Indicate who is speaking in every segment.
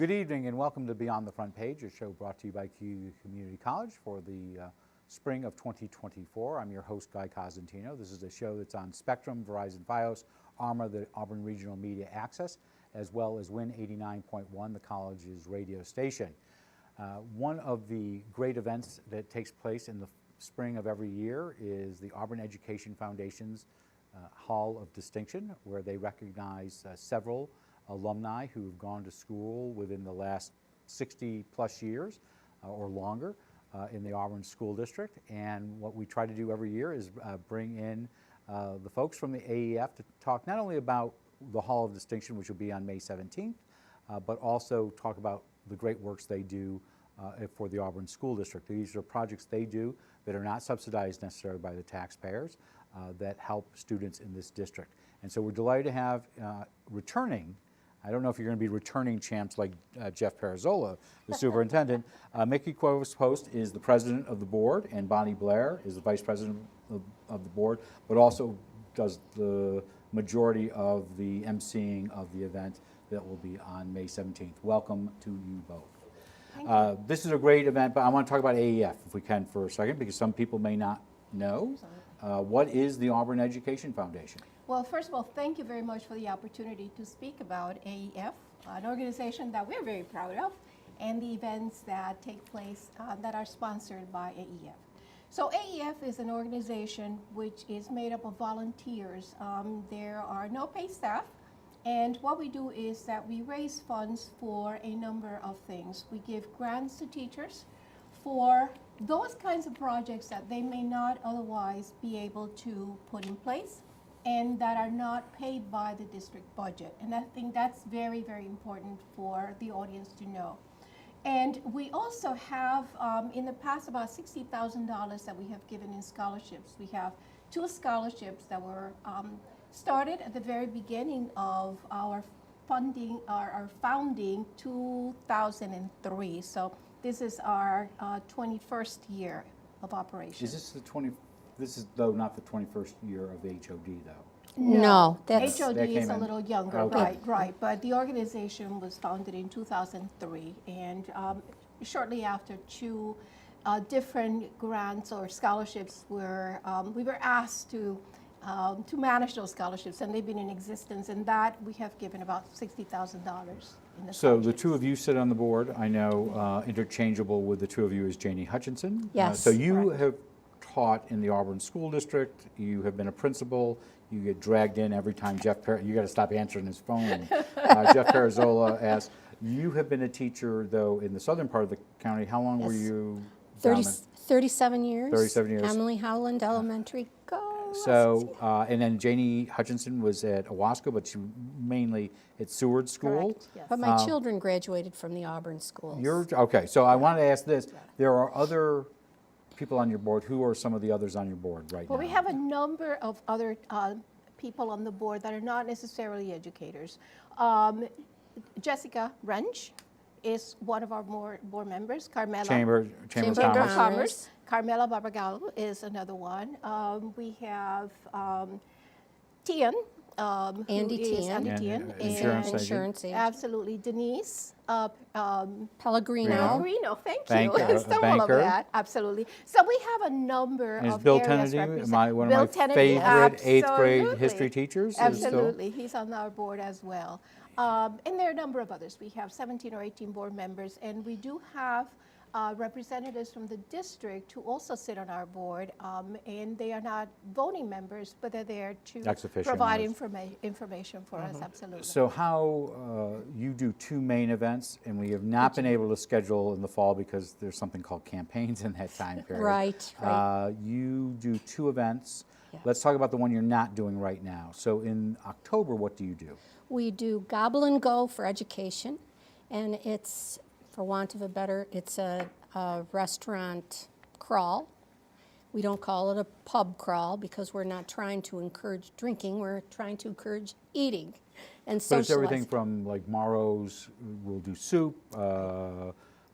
Speaker 1: Good evening and welcome to Beyond the Front Page, a show brought to you by Community College for the spring of 2024. I'm your host, Guy Cosentino. This is a show that's on Spectrum, Verizon Fios, ARMA, the Auburn Regional Media Access, as well as WIN 89.1, the college's radio station. One of the great events that takes place in the spring of every year is the Auburn Education Foundation's Hall of Distinction, where they recognize several alumni who have gone to school within the last 60 plus years or longer in the Auburn School District. And what we try to do every year is bring in the folks from the AEF to talk not only about the Hall of Distinction, which will be on May 17th, but also talk about the great works they do for the Auburn School District. These are projects they do that are not subsidized necessarily by the taxpayers that help students in this district. And so we're delighted to have returning, I don't know if you're going to be returning champs like Jeff Parazola, the superintendent. Mickie Cuevas Post is the president of the board, and Bonnie Blair is the vice president of the board, but also does the majority of the emceeing of the event that will be on May 17th. Welcome to you both. This is a great event, but I want to talk about AEF if we can for a second, because some people may not know. What is the Auburn Education Foundation?
Speaker 2: Well, first of all, thank you very much for the opportunity to speak about AEF, an organization that we're very proud of, and the events that take place that are sponsored by AEF. So AEF is an organization which is made up of volunteers. There are no paid staff, and what we do is that we raise funds for a number of things. We give grants to teachers for those kinds of projects that they may not otherwise be able to put in place and that are not paid by the district budget. And I think that's very, very important for the audience to know. And we also have, in the past, about $60,000 that we have given in scholarships. We have 2 scholarships that were started at the very beginning of our funding, our founding, 2003. So this is our 21st year of operation.
Speaker 1: Is this the 20? This is, though, not the 21st year of HOD, though.
Speaker 3: No, that's
Speaker 2: HOD is a little younger,
Speaker 1: Okay.
Speaker 2: right. But the organization was founded in 2003, and shortly after 2 different grants or scholarships were, we were asked to manage those scholarships, and they've been in existence, and that we have given about $60,000 in the
Speaker 1: So the 2 of you sit on the board. I know interchangeable with the 2 of you is Janie Hutchinson.
Speaker 3: Yes.
Speaker 1: So you
Speaker 2: Correct.
Speaker 1: have taught in the Auburn School District. You have been a principal. You get dragged in every time you got to stop answering his phone. Jeff Parazola asks, you have been a teacher, though, in the southern part of the county. How long were
Speaker 3: Yes.
Speaker 1: you down
Speaker 3: 37 years.
Speaker 1: 37 years.
Speaker 3: Emily Howland Elementary. Go.
Speaker 1: So, and then Janie Hutchinson was at Owasco, but she mainly at Seward School.
Speaker 2: Correct, yes.
Speaker 3: But my children graduated from the Auburn schools.
Speaker 1: Okay, so I wanted to ask this. There are other people on your board. Who are some of the others on your board right now?
Speaker 2: Well, we have a number of other people on the board that are not necessarily educators. Jessica Wrench is one of our board members. Carmela.
Speaker 1: Chamber of
Speaker 3: Chamber
Speaker 2: Chamber of
Speaker 1: Commerce.
Speaker 2: Commerce. Carmela Barbagallo is another one. We have Tian.
Speaker 3: Andy Tian.
Speaker 1: And,
Speaker 3: Insurance agent.
Speaker 2: Absolutely. Denise.
Speaker 3: Pellegrino.
Speaker 2: Thank
Speaker 1: Bank-
Speaker 2: you.
Speaker 1: a
Speaker 2: Some
Speaker 1: banker.
Speaker 2: of that, absolutely. So we have a number
Speaker 1: And is
Speaker 2: of
Speaker 1: Bill
Speaker 2: areas
Speaker 1: Kennedy
Speaker 2: represented.
Speaker 1: one
Speaker 2: Bill
Speaker 1: of my
Speaker 2: Kennedy,
Speaker 1: favorite 8th grade
Speaker 2: absolutely.
Speaker 1: history teachers?
Speaker 2: Absolutely, he's on our board as well. And there are a number of others. We have 17 or 18 board members, and we do have representatives from the district who also sit on our board, and they are not voting members, but they're there to
Speaker 1: Ex officio
Speaker 2: provide
Speaker 1: members.
Speaker 2: information for us, absolutely.
Speaker 1: So how you do 2 main events, and we have not been able to schedule in the fall because there's something called campaigns in that time period.
Speaker 3: Right.
Speaker 1: You do 2 events.
Speaker 3: Yes.
Speaker 1: Let's talk about the one you're not doing right now. So in October, what do you do?
Speaker 3: We do Gobble and Go for education, and it's, for want of a better, it's a restaurant crawl. We don't call it a pub crawl because we're not trying to encourage drinking, we're trying to encourage eating and
Speaker 1: But it's everything
Speaker 3: socializing.
Speaker 1: from like Morrow's, we'll do soup,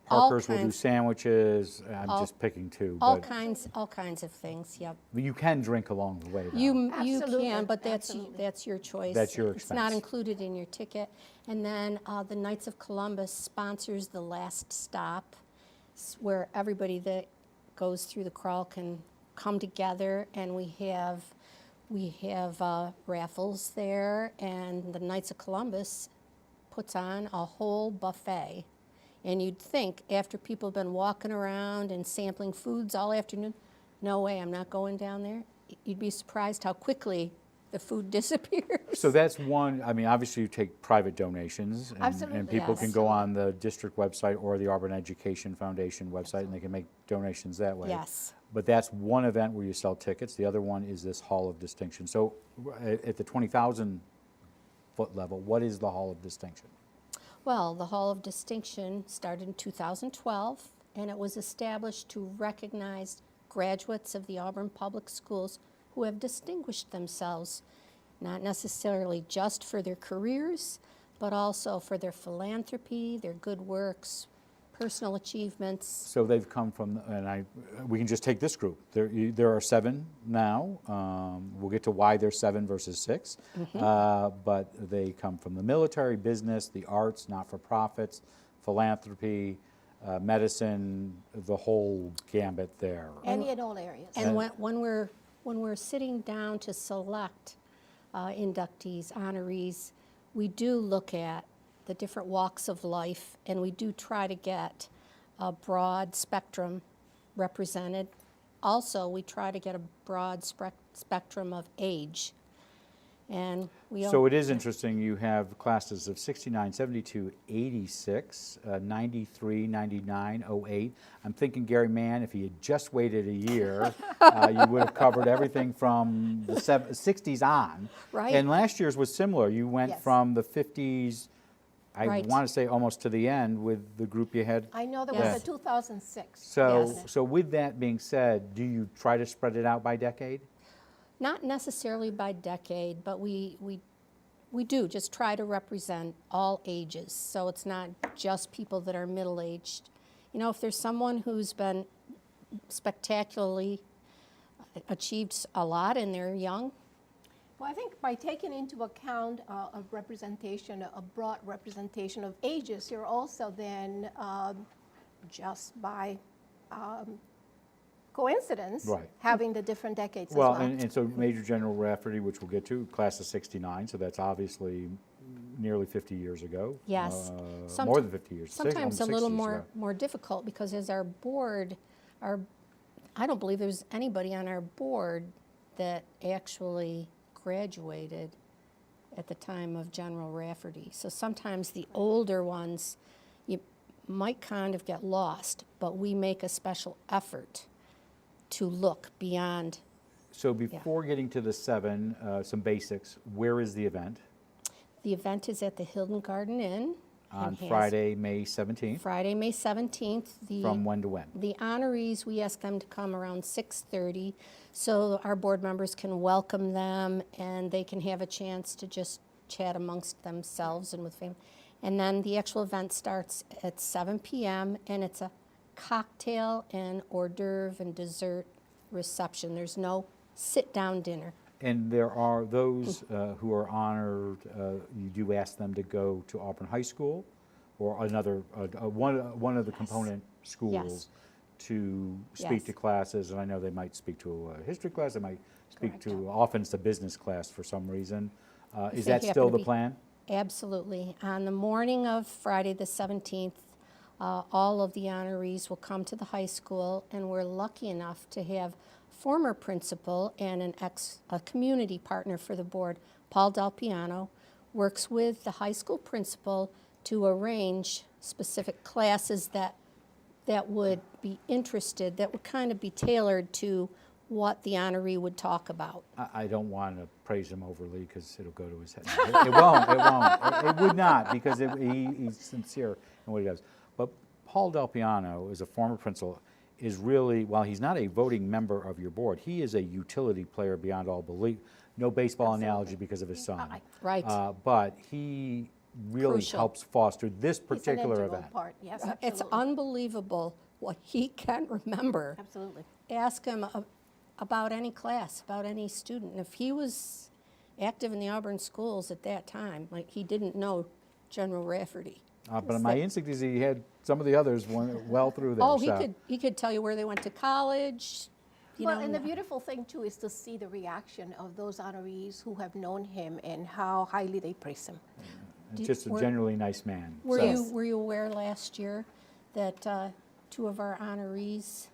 Speaker 1: Parker's will do
Speaker 3: kinds.
Speaker 1: sandwiches. I'm just picking two,
Speaker 3: All
Speaker 1: but
Speaker 3: kinds of things, yep.
Speaker 1: you can drink along the way, though.
Speaker 3: You
Speaker 2: Absolutely,
Speaker 3: can, but
Speaker 2: absolutely.
Speaker 3: that's your choice.
Speaker 1: That's your
Speaker 3: It's not
Speaker 1: expense.
Speaker 3: included in your ticket. And then the Knights of Columbus sponsors the last stop, where everybody that goes through the crawl can come together, and we have raffles there, and the Knights of Columbus puts on a whole buffet. And you'd think, after people have been walking around and sampling foods all afternoon, no way, I'm not going down there. You'd be surprised how quickly the food disappears.
Speaker 1: So that's one. I mean, obviously, you take private donations, and
Speaker 2: Absolutely,
Speaker 1: people
Speaker 3: yes.
Speaker 1: can go on the district website or the Auburn Education Foundation website, and they can make donations that way.
Speaker 3: Yes.
Speaker 1: But that's one event where you sell tickets. The other one is this Hall of Distinction. So at the 20,000-foot level, what is the Hall of Distinction?
Speaker 3: Well, the Hall of Distinction started in 2012, and it was established to recognize graduates of the Auburn Public Schools who have distinguished themselves, not necessarily just for their careers, but also for their philanthropy, their good works, personal achievements.
Speaker 1: So they've come from, and we can just take this group. There are 7 now. We'll get to why there's 7 versus 6. But they come from the military, business, the arts, not-for-profits, philanthropy, medicine, the whole gambit there.
Speaker 2: Any and all areas.
Speaker 3: And when we're sitting down to select inductees, honorees, we do look at the different walks of life, and we do try to get a broad spectrum represented. Also, we try to get a broad spectrum of age. And
Speaker 1: So it is interesting, you have classes of 69, 72, 86, 93, 99, 08. I'm thinking Gary Mann, if he had just waited a year, you would have covered everything from the 60s on.
Speaker 3: Right.
Speaker 1: And last year's was similar. You went
Speaker 2: Yes.
Speaker 1: from the 50s, I
Speaker 3: Right.
Speaker 1: want to say almost to the end with the group you had.
Speaker 2: I know there
Speaker 3: Yes.
Speaker 2: was a 2006.
Speaker 1: So,
Speaker 2: yes.
Speaker 1: so with that being said, do you try to spread it out by decade?
Speaker 3: not necessarily by decade, but we do just try to represent all ages. So it's not just people that are middle-aged. You know, if there's someone who's been spectacularly achieved a lot and they're young,
Speaker 2: Well, I think by taking into account a representation, a broad representation of ages, you're also then just by coincidence
Speaker 1: Right.
Speaker 2: having the different decades
Speaker 1: Well,
Speaker 2: as well.
Speaker 1: and so Major General Rafferty, which we'll get to, class of 69, so that's obviously nearly 50 years ago.
Speaker 3: yes.
Speaker 1: More than 50 years.
Speaker 3: Sometimes a
Speaker 1: almost
Speaker 3: little
Speaker 1: 60 years ago.
Speaker 3: more difficult, because as our board, I don't believe there's anybody on our board that actually graduated at the time of General Rafferty. So sometimes the older ones, you might kind of get lost, but we make a special effort to look beyond.
Speaker 1: So before getting to the 7, some basics, where is the event?
Speaker 3: The event is at the Hilton Garden Inn.
Speaker 1: On
Speaker 3: and has
Speaker 1: Friday, May 17th,
Speaker 3: Friday, May 17th.
Speaker 1: from when to when?
Speaker 3: The honorees, we ask them to come around 6:30, so our board members can welcome them and they can have a chance to just chat amongst themselves and with family. And then the actual event starts at 7 p.m. and it's a cocktail and hors d'oeuvre and dessert reception. There's no sit-down dinner.
Speaker 1: And there are those who are honored, you do ask them to go to Auburn High School or another, one of the component schools to speak
Speaker 3: Yes.
Speaker 1: to classes, and I know they might speak to a history class, they might speak
Speaker 3: Correct.
Speaker 1: to, often it's a business class for some reason.
Speaker 3: If
Speaker 1: Is
Speaker 3: they
Speaker 1: that
Speaker 3: happen
Speaker 1: still
Speaker 3: to
Speaker 1: the
Speaker 3: be-
Speaker 1: plan?
Speaker 3: Absolutely. On the morning of Friday the 17th, all of the honorees will come to the high school, and we're lucky enough to have former principal and a community partner for the board, Paul Del Piano, works with the high school principal to arrange specific classes that would be interested, that would kind of be tailored to what the honoree would talk about.
Speaker 1: I don't want to praise him overly because it'll go to his head. It won't. It would not, because he's sincere in what he does. But Paul Del Piano is a former principal, is really, while he's not a voting member of your board, he is a utility player beyond all belief. No baseball analogy because of his son.
Speaker 3: Right.
Speaker 1: But he really
Speaker 3: Crucial.
Speaker 1: helps foster this
Speaker 2: He's an
Speaker 1: particular
Speaker 2: integral
Speaker 1: event.
Speaker 2: part. Yes,
Speaker 3: It's
Speaker 2: absolutely.
Speaker 3: unbelievable what he can remember.
Speaker 2: Absolutely.
Speaker 3: Ask him about any class, about any student. And if he was active in the Auburn schools at that time, like he didn't know General Rafferty.
Speaker 1: But my instinct is he had some of the others well through there.
Speaker 3: Oh,
Speaker 1: so.
Speaker 3: he could tell you where they went to college. You
Speaker 2: Well,
Speaker 3: know,
Speaker 2: and the beautiful thing too is to see the reaction of those honorees who have known him and how highly they praise him.
Speaker 1: Just a generally nice man.
Speaker 3: Were
Speaker 1: So-
Speaker 3: you aware last year that 2 of our honorees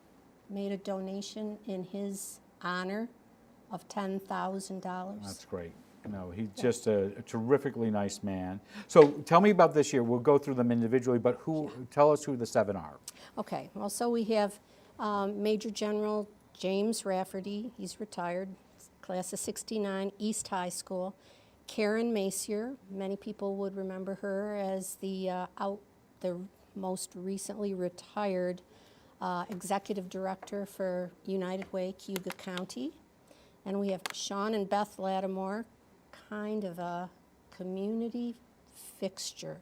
Speaker 3: made a donation in his honor of $10,000?
Speaker 1: That's great. No, he's just a terrifically nice man. So tell me about this year. We'll go through them individually, but tell us who the 7 are.
Speaker 3: Okay, well, so we have Major General James Rafferty, he's retired, class of '69, East High School. Karen Macier, many people would remember her as the most recently retired executive director for United Way, Cuba County. And we have Sean and Beth Lattimore, kind of a community fixture.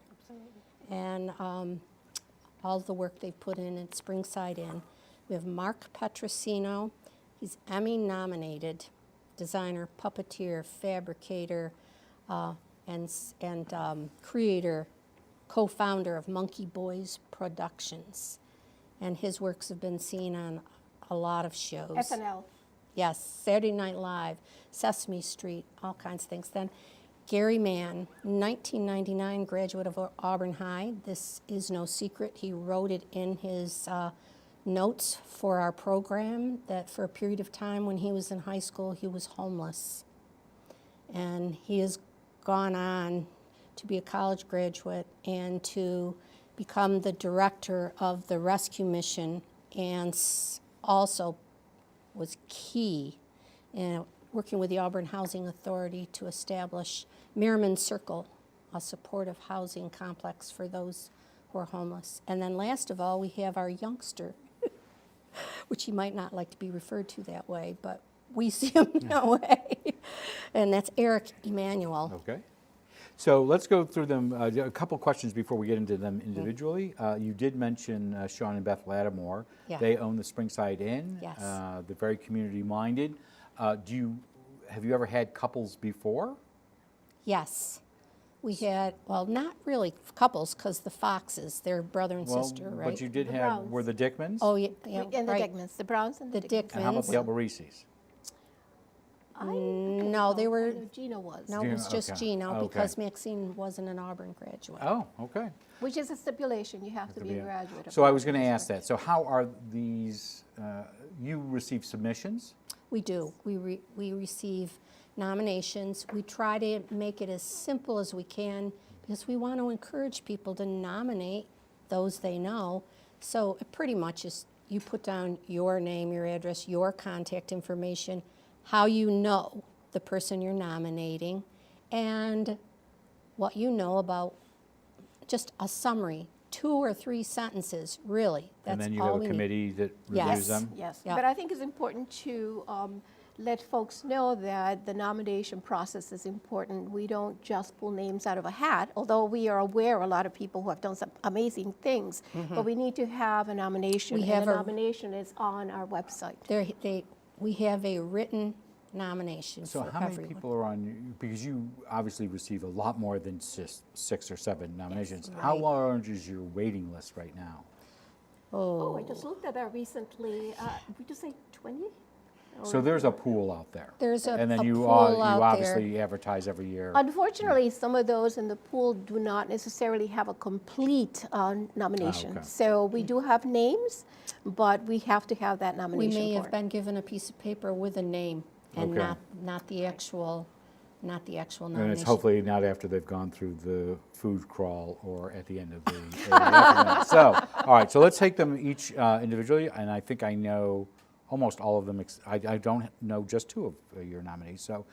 Speaker 3: And all the work they've put in at Springside Inn. We have Mark Petrosino. He's Emmy nominated, designer, puppeteer, fabricator, and creator, co-founder of Monkey Boys Productions. And his works have been seen on a lot of shows.
Speaker 2: SNL.
Speaker 3: Yes, Saturday Night Live, Sesame Street, all kinds of things. Then Gary Mann, 1999 graduate of Auburn High. This is no secret. He wrote it in his notes for our program that for a period of time when he was in high school, he was homeless. And he has gone on to be a college graduate and to become the director of the rescue mission, and also was key in working with the Auburn Housing Authority to establish Merriman Circle, a supportive housing complex for those who are homeless. And then last of all, we have our youngster, which he might not like to be referred to that way, but we see him that way. And that's Eric Emanuel.
Speaker 1: Okay. So let's go through them. A couple questions before we get into them individually. You did mention Sean and Beth Lattimore.
Speaker 3: Yeah.
Speaker 1: They own the Springside Inn.
Speaker 3: Yes.
Speaker 1: They're very community-minded. Have you ever had couples before?
Speaker 3: Yes. We had, well, not really couples, because the Foxes, they're brother and sister, right?
Speaker 1: But you did
Speaker 2: The
Speaker 1: have,
Speaker 2: Browns.
Speaker 1: were the Dickmans?
Speaker 3: Oh, yeah,
Speaker 2: And the
Speaker 3: right.
Speaker 2: Dickmans, the Browns and
Speaker 3: The
Speaker 2: Dickmans.
Speaker 1: And how about the
Speaker 3: Dickmans.
Speaker 1: Alberices?
Speaker 3: No, they were,
Speaker 2: I know Gina was.
Speaker 3: no, it was
Speaker 1: Gino,
Speaker 3: just
Speaker 1: okay.
Speaker 3: Gino,
Speaker 1: Okay.
Speaker 3: because Maxine wasn't an Auburn graduate.
Speaker 1: Oh, okay.
Speaker 2: Which is a stipulation, you have to be a
Speaker 1: Yeah.
Speaker 2: graduate. of
Speaker 1: So I was going
Speaker 2: Auburn
Speaker 1: to ask
Speaker 2: District.
Speaker 1: that. So how are these, you receive submissions?
Speaker 3: We do. We receive nominations. We try to make it as simple as we can because we want to encourage people to nominate those they know. So it pretty much is you put down your name, your address, your contact information, how you know the person you're nominating, and what you know about just a summary, 2 or 3 sentences, really. That's
Speaker 1: And then you
Speaker 3: all
Speaker 1: have a
Speaker 3: we need.
Speaker 1: committee that
Speaker 3: Yes.
Speaker 1: reviews them?
Speaker 2: Yes,
Speaker 3: Yeah.
Speaker 2: but I think it's important to let folks know that the nomination process is important. We don't just pull names out of a hat, although we are aware of a lot of people who have done some amazing things, but we need to have a nomination,
Speaker 3: We
Speaker 2: and
Speaker 3: have
Speaker 2: the
Speaker 3: a-
Speaker 2: nomination is on our website.
Speaker 3: We have a written nomination
Speaker 1: So
Speaker 3: for
Speaker 1: how many
Speaker 3: everyone.
Speaker 1: people are on, because you obviously receive a lot more than 6 or 7 nominations.
Speaker 3: Yes,
Speaker 1: How
Speaker 3: right.
Speaker 1: large is your waiting list right now?
Speaker 2: Oh, I just looked at that recently. Would you say 20?
Speaker 1: So there's a pool out there.
Speaker 3: There's a
Speaker 1: And then
Speaker 3: a
Speaker 1: you
Speaker 3: pool
Speaker 1: you
Speaker 3: out there.
Speaker 1: obviously advertise every year.
Speaker 2: Unfortunately, some of those in the pool do not necessarily have a complete nomination.
Speaker 1: okay.
Speaker 2: So we do have names, but we have to have that
Speaker 3: We
Speaker 2: nomination
Speaker 3: may
Speaker 2: for
Speaker 3: have
Speaker 2: it.
Speaker 3: been given a piece of paper with a name and
Speaker 1: Okay.
Speaker 3: not the actual nomination.
Speaker 1: And it's hopefully not after they've gone through the food crawl or at the end of the afternoon. So, all right, so let's take them each individually, and I think I know almost all of them. I don't know just 2 of your nominees. So,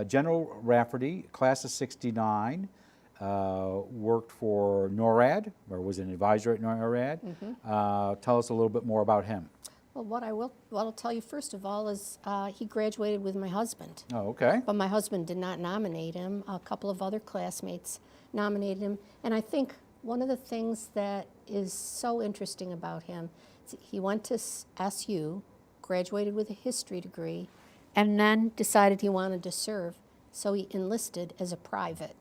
Speaker 1: General Rafferty, class of '69, worked for NORAD, or was an advisor at NORAD. Tell us a little bit more about him.
Speaker 3: Well, what I'll tell you first of all is he graduated with my husband.
Speaker 1: Oh, okay.
Speaker 3: But my husband did not nominate him. A couple of other classmates nominated him. And I think one of the things that is so interesting about him, is he went to SU, graduated with a history degree, and then decided he wanted to serve. So he enlisted as a private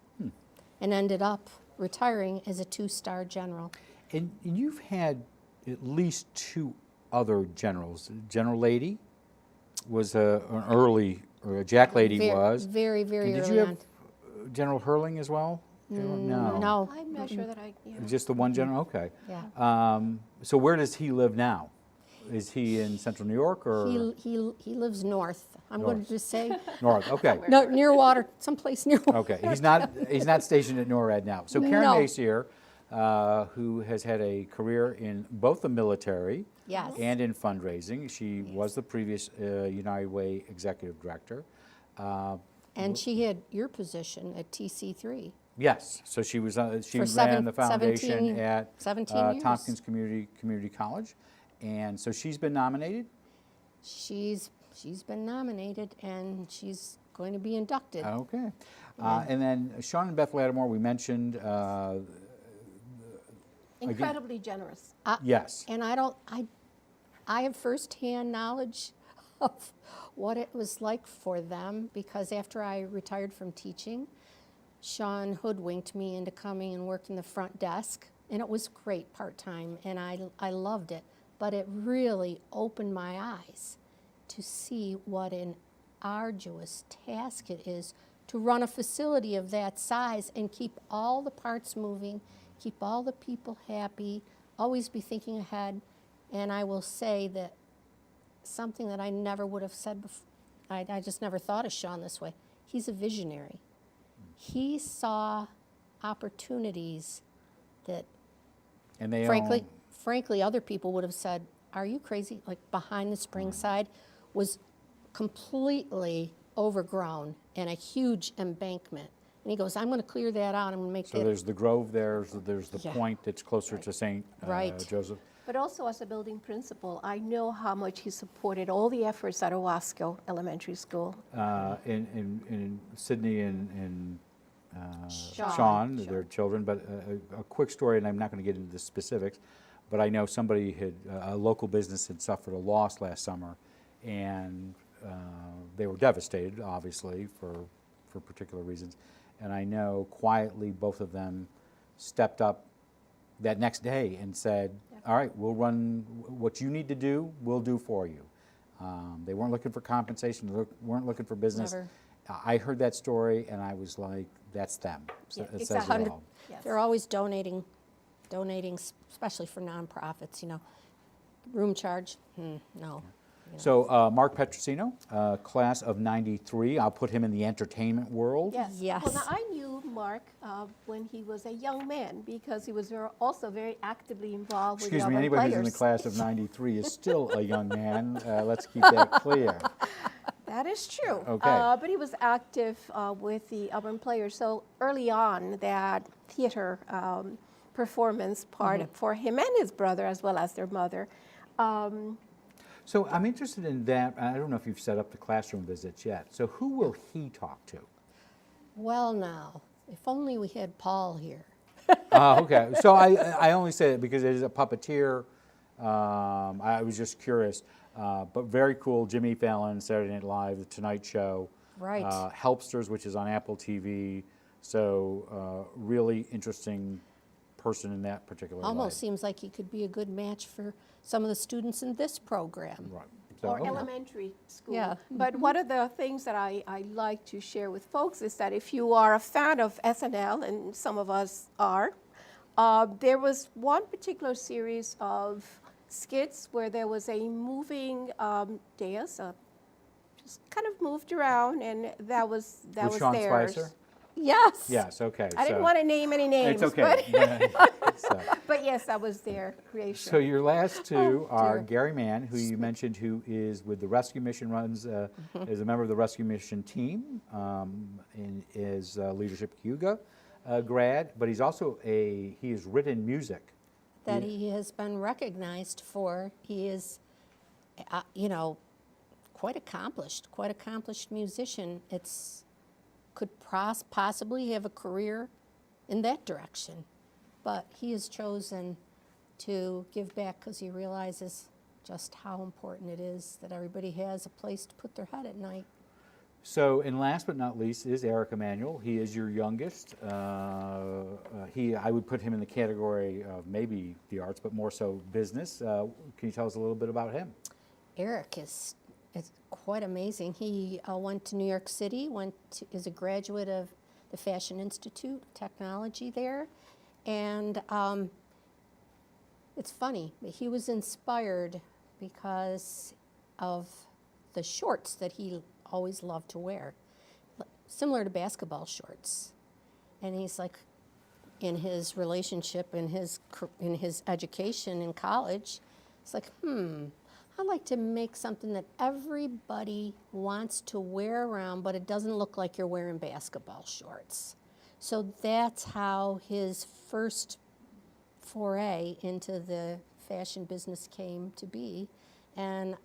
Speaker 3: and ended up retiring as a 2-star general.
Speaker 1: And you've had at least 2 other generals. General Lady was an early, or Jack Lady was.
Speaker 3: Very, very
Speaker 1: And
Speaker 3: early
Speaker 1: did you have
Speaker 3: on.
Speaker 1: General Hurling as well?
Speaker 3: No.
Speaker 2: I'm not sure that I. Yeah.
Speaker 1: Just the one general? Okay.
Speaker 3: Yeah.
Speaker 1: So where does he live now? Is he in central New York or?
Speaker 3: He lives north. I'm going to just say
Speaker 1: North, okay.
Speaker 3: no, near water, someplace near water.
Speaker 1: Okay, he's not stationed at NORAD now. So Karen
Speaker 3: No.
Speaker 1: Macier, who has had a career in both the military
Speaker 3: Yes.
Speaker 1: and in fundraising. She was the previous United Way executive director.
Speaker 3: And she had your position at TC3.
Speaker 1: Yes, so she was she
Speaker 3: For
Speaker 1: ran the foundation
Speaker 3: 17
Speaker 1: at
Speaker 3: 17 years.
Speaker 1: Tompkins Community College, and so she's been nominated.
Speaker 3: She's been nominated, and she's going to be inducted.
Speaker 1: Okay, and then Sean and Beth Lattimore, we mentioned.
Speaker 2: Incredibly generous.
Speaker 1: Yes.
Speaker 3: And I have firsthand knowledge of what it was like for them, because after I retired from teaching, Sean hoodwinked me into coming and working the front desk, and it was great part-time, and I loved it. But it really opened my eyes to see what an arduous task it is to run a facility of that size and keep all the parts moving, keep all the people happy, always be thinking ahead. And I will say that something that I never would have said before, I just never thought of Sean this way. He's a visionary. He saw opportunities that,
Speaker 1: And they
Speaker 3: frankly, other people would have said, "Are you crazy?" Like behind the spring side was completely overgrown and a huge embankment. And he goes, "I'm going to clear that out. I'm going to make
Speaker 1: So
Speaker 3: that."
Speaker 1: there's the Grove there, there's the
Speaker 3: Yeah.
Speaker 1: Point that's closer to St.
Speaker 3: Right.
Speaker 1: Joseph.
Speaker 2: But also as a building principal, I know how much he supported all the efforts at Owasco Elementary School.
Speaker 1: In Sydney and
Speaker 2: Sean.
Speaker 1: Sean, their children, but a quick story, and I'm not going to get into the specifics, but I know somebody a local business had suffered a loss last summer, and they were devastated, obviously, for particular reasons. And I know quietly both of them stepped up that next day and said, all right, we'll run what you need to do, we'll do for you. They weren't looking for compensation, they weren't looking for business.
Speaker 3: Never.
Speaker 1: I heard that story and I was like, that's them. So
Speaker 2: Yeah,
Speaker 1: it says it
Speaker 2: exactly.
Speaker 1: all.
Speaker 2: Yes.
Speaker 3: They're always donating, especially for nonprofits, Room charge, no.
Speaker 1: So Mark Petrosino, class of '93, I'll put him in the entertainment world.
Speaker 2: Yes.
Speaker 3: Yes.
Speaker 2: Well, now, I knew Mark when he was a young man because he was also very actively involved with the
Speaker 1: Excuse me,
Speaker 2: Auburn
Speaker 1: anybody who's in the
Speaker 2: Players.
Speaker 1: class of '93 is still a young man. Let's keep that clear.
Speaker 2: That is true.
Speaker 1: Okay.
Speaker 2: But he was active with the Auburn Players. So early on, that theater performance part for him and his brother, as well as their mother.
Speaker 1: So I'm interested in that. I don't know if you've set up the classroom visits yet. So who will he talk to?
Speaker 3: Well, now, if only we had Paul here.
Speaker 1: Okay. So I only say it because it is a puppeteer. I was just curious. But very cool. Jimmy Fallon, Saturday Night Live, The Tonight Show.
Speaker 3: Right.
Speaker 1: Helpsters, which is on Apple TV. So really interesting person in that particular
Speaker 3: Almost
Speaker 1: life.
Speaker 3: seems like he could be a good match for some of the students in this program.
Speaker 1: Right. So,
Speaker 2: Or
Speaker 1: okay.
Speaker 2: elementary school.
Speaker 3: Yeah.
Speaker 2: But one of the things that I like to share with folks is that if you are a fan of SNL, and some of us are, there was one particular series of skits where there was a moving dais, just kind of moved around, and that was
Speaker 1: With Sean
Speaker 2: theirs.
Speaker 1: Spicer?
Speaker 3: Yes.
Speaker 1: Yes, okay.
Speaker 2: I didn't
Speaker 1: so
Speaker 2: want to name any names,
Speaker 1: It's okay.
Speaker 2: but yes, that was their creation.
Speaker 1: So your last two are
Speaker 3: dear.
Speaker 1: Gary Mann, who you mentioned, who is with the Rescue Mission, runs is a member of the Rescue Mission team, and is Leadership Huga grad, but he's also he has written music.
Speaker 3: That he has been recognized for. He is, quite accomplished musician. Could possibly have a career in that direction. But he has chosen to give back because he realizes just how important it is that everybody has a place to put their head at night.
Speaker 1: So, and last but not least is Eric Emanuel. He is your youngest. I would put him in the category of maybe the arts, but more so business. Can you tell us a little bit about him?
Speaker 3: Eric is quite amazing. He went to New York City, is a graduate of the Fashion Institute of Technology there. And it's funny, but he was inspired because of the shorts that he always loved to wear, similar to basketball shorts. And he's like, in his relationship, in his education in college, it's like, I'd like to make something that everybody wants to wear around, but it doesn't look like you're wearing basketball shorts. So that's how his first foray into the fashion business came to be. And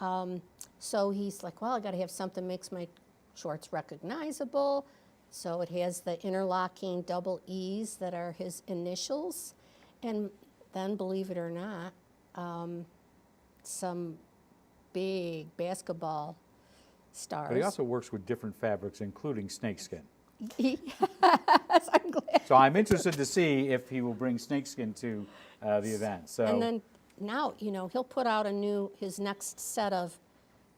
Speaker 3: so he's like, well, I got to have something that makes my shorts recognizable. So it has the interlocking double E's that are his initials. And then, believe it or not, some big basketball stars.
Speaker 1: But he also works with different fabrics, including snakeskin.
Speaker 3: Yes, I'm glad.
Speaker 1: So I'm interested to see if he will bring snakeskin to the event. So.
Speaker 3: And then now, he'll put out his next set of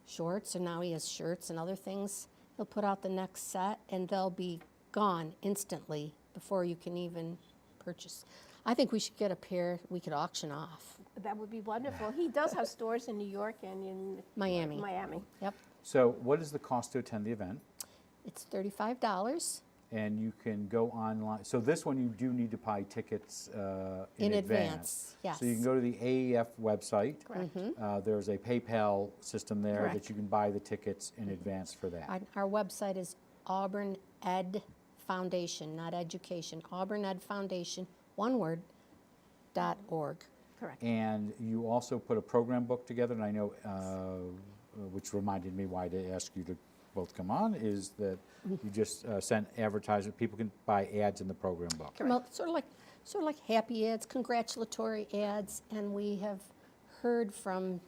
Speaker 3: shorts, and now he has shirts and other things. He'll put out the next set, and they'll be gone instantly before you can even purchase. I think we should get a pair we could auction off.
Speaker 2: That would be wonderful. He does have stores in New York and in
Speaker 3: Miami.
Speaker 2: Yep.
Speaker 1: So what is the cost to attend the event?
Speaker 3: It's $35.
Speaker 1: And you can go online. So this one you do need to buy tickets in advance.
Speaker 3: Yes.
Speaker 1: So you can go to the AEF website.
Speaker 2: Correct.
Speaker 1: There's a PayPal system there
Speaker 3: Correct.
Speaker 1: that you can buy the tickets in advance for that.
Speaker 3: Our website is Auburn Ed Foundation, not education. Auburn Ed Foundation, one word, .org.
Speaker 2: Correct.
Speaker 1: And you also put a program book together, and I know, which reminded me why to ask you to both come on, is that you just sent advertisement. People can buy ads in the program book.
Speaker 3: Well, sort of like happy ads, congratulatory ads, and we have heard from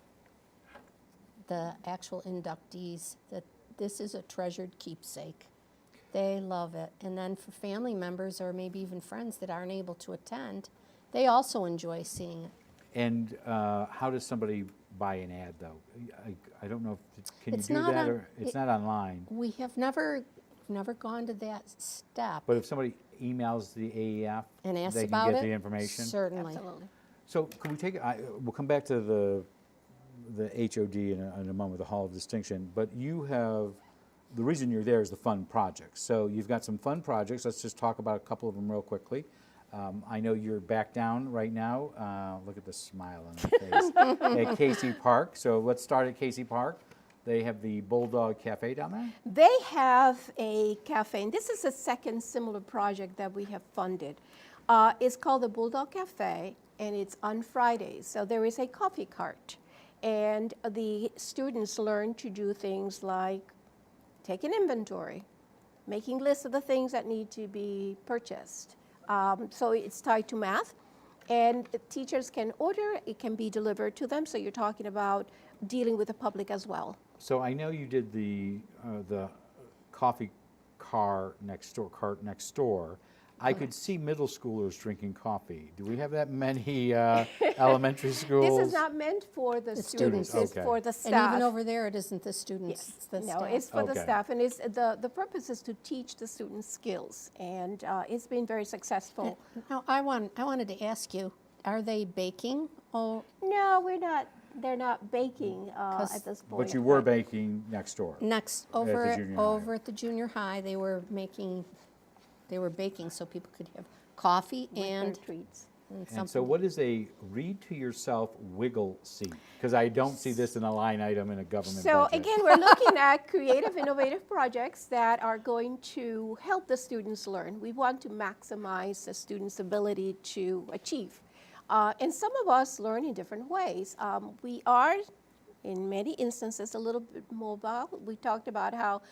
Speaker 3: the actual inductees that this is a treasured keepsake. They love it. And then for family members or maybe even friends that aren't able to attend, they also enjoy seeing it.
Speaker 1: And how does somebody buy an ad, though? I don't know if can
Speaker 3: It's
Speaker 1: you do
Speaker 3: not
Speaker 1: that,
Speaker 3: on-
Speaker 1: or it's not online.
Speaker 3: We have never gone to that step
Speaker 1: But if somebody emails the AEF,
Speaker 3: and ask
Speaker 1: they
Speaker 3: about
Speaker 1: can
Speaker 3: it.
Speaker 1: get the information.
Speaker 3: Certainly.
Speaker 2: Absolutely.
Speaker 1: So can we take it? We'll come back to the HOD in a moment, the Hall of Distinction. But you have the reason you're there is the fun projects. So you've got some fun projects. Let's just talk about a couple of them real quickly. I know you're back down right now. Look at the smile on your face at Casey Park. So let's start at Casey Park. They have the Bulldog Cafe down there.
Speaker 2: They have a cafe, and this is a second similar project that we have funded. It's called the Bulldog Cafe, and it's on Fridays. So there is a coffee cart, and the students learn to do things like taking inventory, making lists of the things that need to be purchased. So it's tied to math, and teachers can order, it can be delivered to them. So you're talking about dealing with the public as well.
Speaker 1: So I know you did the coffee cart next door. I could see middle schoolers drinking coffee. Do we have that many elementary schools?
Speaker 2: This is not meant for the students, it's
Speaker 1: Okay.
Speaker 2: for the
Speaker 3: And
Speaker 2: staff.
Speaker 3: even over there, it isn't the students,
Speaker 2: Yes.
Speaker 3: it's the
Speaker 2: No,
Speaker 3: staff.
Speaker 2: it's for the
Speaker 1: Okay.
Speaker 2: staff, and it's the purpose is to teach the students skills, and it's been very successful.
Speaker 3: Now, I wanted to ask you, are they baking? Oh,
Speaker 2: No, we're not. They're not baking at this point.
Speaker 1: But you were baking next door.
Speaker 3: next
Speaker 1: the
Speaker 3: over
Speaker 1: junior high.
Speaker 3: over at the junior high, they were baking so people could have coffee
Speaker 2: with their
Speaker 3: and
Speaker 2: treats.
Speaker 3: something.
Speaker 1: And so what is a read to yourself wiggle seat? Because I don't see this in a line item in a government
Speaker 2: So
Speaker 1: budget.
Speaker 2: again, we're looking at creative, innovative projects that are going to help the students learn. We want to maximize the students' ability to achieve. And some of us learn in different ways. We are, in many instances, a little bit mobile. We talked about how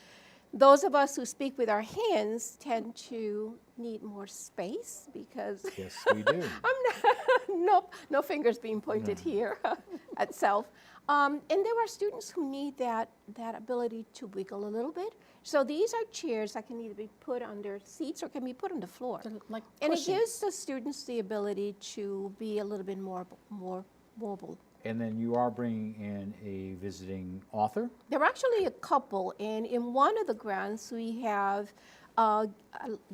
Speaker 2: Those of us who speak with our hands tend to need more space because
Speaker 1: Yes, we do.
Speaker 2: no fingers being pointed here at self. And there are students who need that ability to wiggle a little bit. So these are chairs that can either be put under seats or can be put on the floor.
Speaker 3: Like
Speaker 2: And it
Speaker 3: cushion.
Speaker 2: gives the students the ability to be a little bit more mobile.
Speaker 1: And then you are bringing in a visiting author.
Speaker 2: There are actually a couple, and in one of the grants we have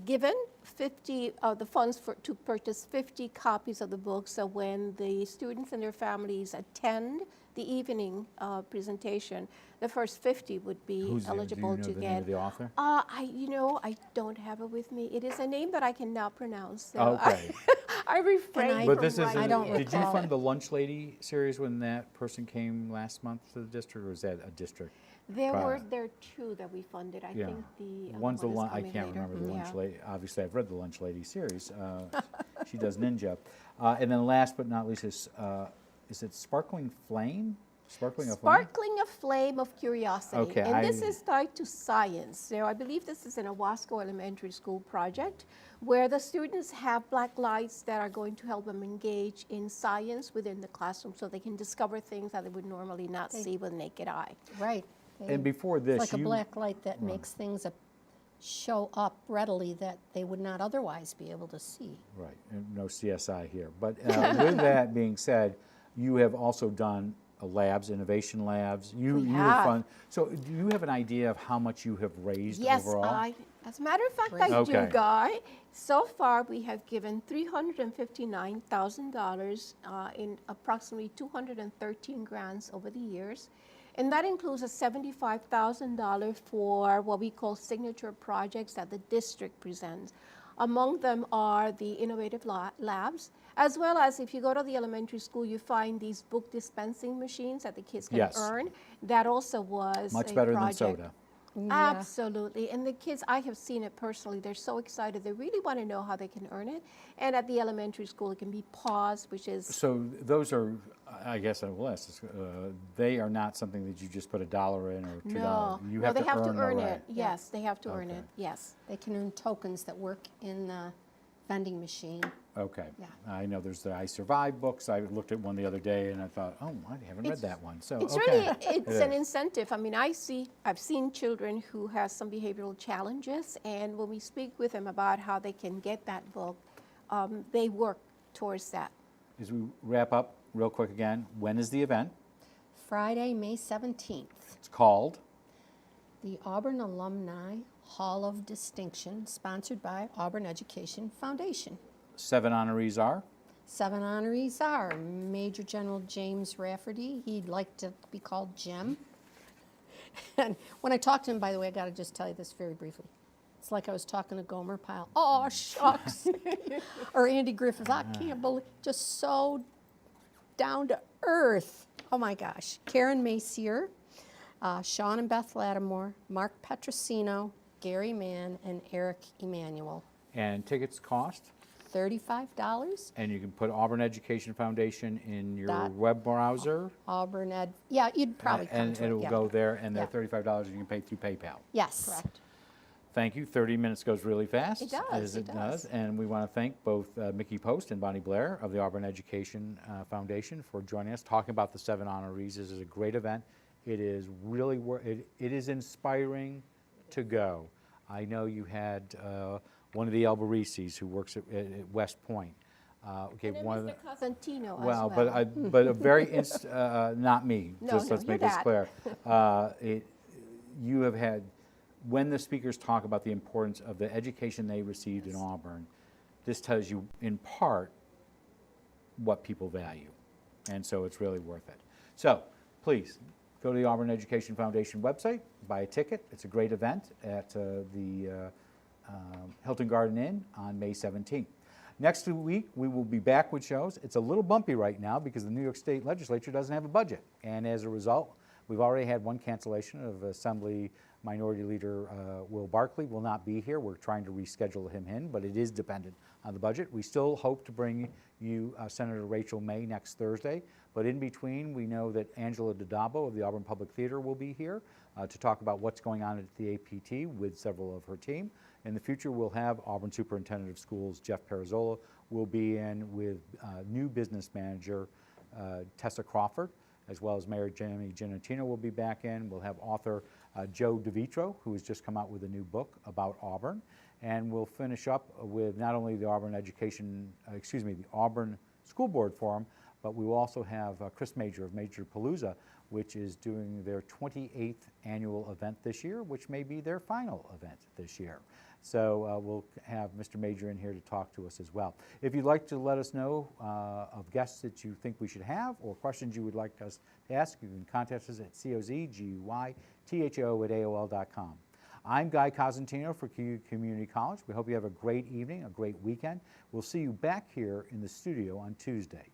Speaker 2: given 50 of the funds to purchase 50 copies of the book. So when the students and their families attend the evening presentation, the first 50 would be
Speaker 1: Who's
Speaker 2: eligible
Speaker 1: do you know
Speaker 2: to
Speaker 1: the name of the author?
Speaker 2: I don't have it with me. It is a name that I cannot pronounce. So
Speaker 1: Okay.
Speaker 2: I refrain
Speaker 1: But
Speaker 2: from
Speaker 1: this is,
Speaker 2: writing.
Speaker 3: I don't
Speaker 1: did you
Speaker 3: recall
Speaker 1: fund
Speaker 3: it.
Speaker 1: the Lunch Lady series when that person came last month to the district, or was that a district?
Speaker 2: There
Speaker 1: product?
Speaker 2: are two that we funded. I
Speaker 1: Yeah.
Speaker 2: think the other
Speaker 1: One's the
Speaker 2: one is
Speaker 1: I
Speaker 2: coming
Speaker 1: can't
Speaker 2: later.
Speaker 1: remember the Lunch
Speaker 2: Yeah.
Speaker 1: Lady. Obviously, I've read the Lunch Lady series. She does Ninja. And then last but not least is it Sparkling Flame? Sparkling of Flame?
Speaker 2: Sparkling a flame of curiosity.
Speaker 1: Okay,
Speaker 2: And this is tied to science. So I believe this is an Owasco Elementary School project where the students have black lights that are going to help them engage in science within the classroom so they can discover things that they would normally not see with naked eye.
Speaker 3: Right.
Speaker 1: And before this,
Speaker 3: It's like a
Speaker 1: you-
Speaker 3: black light that makes things show up readily that they would not otherwise be able to see.
Speaker 1: Right, and no CSI here. But with that being said, you have also done labs, innovation labs. You
Speaker 2: have.
Speaker 1: fun. So do you have an idea of how much you have raised
Speaker 2: Yes,
Speaker 1: overall?
Speaker 2: as a matter of fact,
Speaker 3: Great.
Speaker 2: I
Speaker 1: Okay.
Speaker 2: do, Guy. So far, we have given $359,000 in approximately 213 grants over the years. And that includes a $75,000 for what we call signature projects that the district presents. Among them are the innovative labs, as well as if you go to the elementary school, you find these book dispensing machines that the kids can
Speaker 1: Yes.
Speaker 2: earn. That also was
Speaker 1: Much
Speaker 2: a
Speaker 1: better
Speaker 2: project.
Speaker 1: than soda.
Speaker 2: Absolutely. And the kids, I have seen it personally, they're so excited. They really want to know how they can earn it. And at the elementary school, it can be paused, which is,
Speaker 1: So those are, I guess I will ask this, they are not something that you just put $1 in or $2.
Speaker 2: no.
Speaker 1: You
Speaker 2: No,
Speaker 1: have
Speaker 2: they
Speaker 1: to
Speaker 2: have
Speaker 1: earn
Speaker 2: to
Speaker 1: the
Speaker 2: earn
Speaker 1: right.
Speaker 2: it. Yes, they have to earn
Speaker 1: Okay.
Speaker 2: it. Yes.
Speaker 3: They can earn tokens that work in the vending machine.
Speaker 1: Okay.
Speaker 3: Yeah.
Speaker 1: I know there's the I Survive books. I looked at one the other day and I thought, oh, I haven't read
Speaker 2: It's-
Speaker 1: that one. So
Speaker 2: It's
Speaker 1: okay.
Speaker 2: really,
Speaker 1: It
Speaker 2: it's an
Speaker 1: is.
Speaker 2: incentive. I mean, I've seen children who have some behavioral challenges, and when we speak with them about how they can get that book, they work towards that.
Speaker 1: As we wrap up real quick again, when is the event?
Speaker 3: Friday, May 17th,
Speaker 1: It's called.
Speaker 3: the Auburn Alumni Hall of Distinction, sponsored by Auburn Education Foundation.
Speaker 1: 7 honorees are.
Speaker 3: 7 honorees are Major General James Rafferty. He'd like to be called Jim. And when I talked to him, by the way, I got to just tell you this very briefly. It's like I was talking to Gomer Pyle. Oh, shucks. Or Andy Griffith. I can't believe, just so down to earth. Oh my gosh. Karen Macier, Sean and Beth Lattimore, Mark Petrosino, Gary Mann, and Eric Emanuel.
Speaker 1: And tickets cost.
Speaker 3: $35.
Speaker 1: And you can put Auburn Education Foundation in your
Speaker 3: Dot
Speaker 1: web browser.
Speaker 3: Auburn Ed. Yeah, you'd probably come
Speaker 1: and
Speaker 3: to
Speaker 1: it
Speaker 3: it.
Speaker 1: will
Speaker 3: Yeah.
Speaker 1: go there, and they're
Speaker 3: Yeah.
Speaker 1: $35 you can pay through PayPal.
Speaker 3: Yes.
Speaker 2: Correct.
Speaker 1: Thank you. 30 minutes goes really fast.
Speaker 2: It does,
Speaker 1: As
Speaker 2: it
Speaker 1: it does.
Speaker 2: does.
Speaker 1: And we want to thank both Mickie Post and Bonnie Blair of the Auburn Education Foundation for joining us, talking about the 7 honorees. This is a great event. It is really, it is inspiring to go. I know you had one of the Alberices who works at West Point.
Speaker 2: And then
Speaker 1: one of
Speaker 2: Mr. Cosentino as
Speaker 1: well,
Speaker 2: well.
Speaker 1: but a very not me.
Speaker 2: No,
Speaker 1: Just
Speaker 2: no,
Speaker 1: let's
Speaker 2: you're
Speaker 1: make this
Speaker 2: that.
Speaker 1: clear. You have had, when the speakers talk about the importance of the education they received in Auburn, this tells you in part what people value, and so it's really worth it. So please go to the Auburn Education Foundation website, buy a ticket. It's a great event at the Hilton Garden Inn on May 17th. Next week, we will be back with shows. It's a little bumpy right now because the New York State Legislature doesn't have a budget. And as a result, we've already had one cancellation of Assembly Minority Leader Will Barkley will not be here. We're trying to reschedule him in, but it is dependent on the budget. We still hope to bring you Senator Rachel May next Thursday, but in between, we know that Angela Dodabo of the Auburn Public Theater will be here to talk about what's going on at the APT with several of her team. In the future, we'll have Auburn Superintendent of Schools Jeff Perazzola will be in with new business manager Tessa Crawford, as well as Mayor Jamie Genatino will be back in. We'll have author Joe DeVitro, who has just come out with a new book about Auburn. And we'll finish up with not only the Auburn the Auburn School Board Forum, but we will also have Chris Major of Major Palooza, which is doing their 28th annual event this year, which may be their final event this year. So we'll have Mr. Major in here to talk to us as well. If you'd like to let us know of guests that you think we should have or questions you would like us to ask, you can contact us at cozguytho@aol.com. I'm Guy Cosentino for KU Community College. We hope you have a great evening, a great weekend. We'll see you back here in the studio on Tuesday.